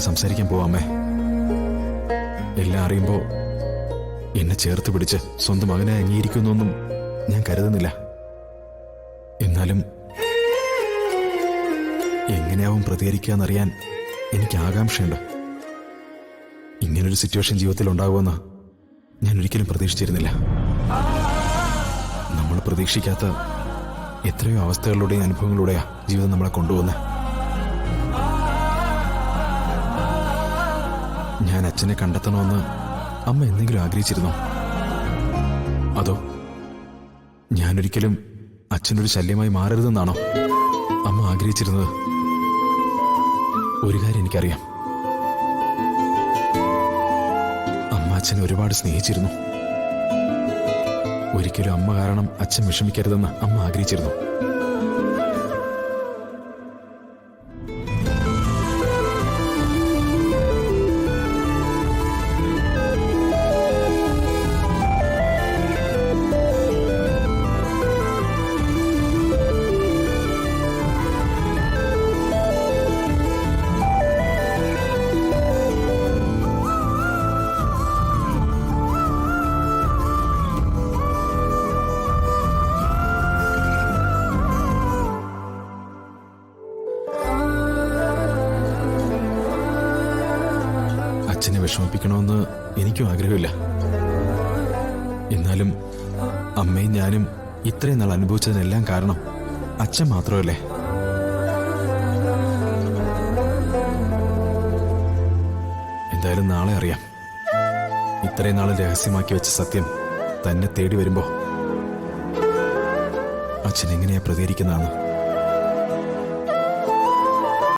കാര്യങ്ങൾ സംസാരിക്കാൻ പോവാമേ. എല്ലാം അറിയുമ്പോ എന്നെ ചേർത്ത് പിടിച്ച് സ്വന്തം മകനെ അംഗീകരിക്കുന്നൊന്നും ഞാൻ കരുതുന്നില്ല. എന്നാലും എങ്ങനെയാവും പ്രതികരിക്കാന്നറിയാൻ എനിക്ക് ആകാംക്ഷയുണ്ട്. ഇങ്ങനൊരു സിറ്റുവേഷൻ ജീവിതത്തിൽ ഉണ്ടാകുമെന്ന് ഞാൻ ഒരിക്കലും പ്രതീക്ഷിച്ചിരുന്നില്ല. നമ്മൾ പ്രതീക്ഷിക്കാത്ത എത്രയോ അവസ്ഥകളിലൂടെയും അനുഭവങ്ങളിലൂടെയാ ജീവിതം നമ്മളെ കൊണ്ടുപോകുന്നത്. ഞാൻ അച്ഛനെ കണ്ടെത്തണമെന്ന് അമ്മ എന്തെങ്കിലും ആഗ്രഹിച്ചിരുന്നോ? അതോ ഞാനൊരിക്കലും അച്ഛനൊരു ശല്യമായി മാറരുതെന്നാണോ അമ്മ ആഗ്രഹിച്ചിരുന്നത്? ഒരു കാര്യം എനിക്കറിയാം, അമ്മ അച്ഛനെ ഒരുപാട് സ്നേഹിച്ചിരുന്നു. ഒരിക്കലും അമ്മ കാരണം അച്ഛൻ വിഷമിക്കരുതെന്ന് അമ്മ ആഗ്രഹിച്ചിരുന്നു. അച്ഛനെ വിഷമിപ്പിക്കണമെന്ന് എനിക്കും ആഗ്രഹമില്ല. എന്നാലും അമ്മയും ഞാനും ഇത്രയും നാൾ അനുഭവിച്ചതിനെല്ലാം കാരണം അച്ഛൻ മാത്രമല്ലേ? എന്തായാലും നാളെ അറിയാം. ഇത്രയും നാൾ രഹസ്യമാക്കി വെച്ച സത്യം തന്നെ തേടി വരുമ്പോ അച്ഛൻ എങ്ങനെയാ പ്രതികരിക്കുന്നതെന്ന്.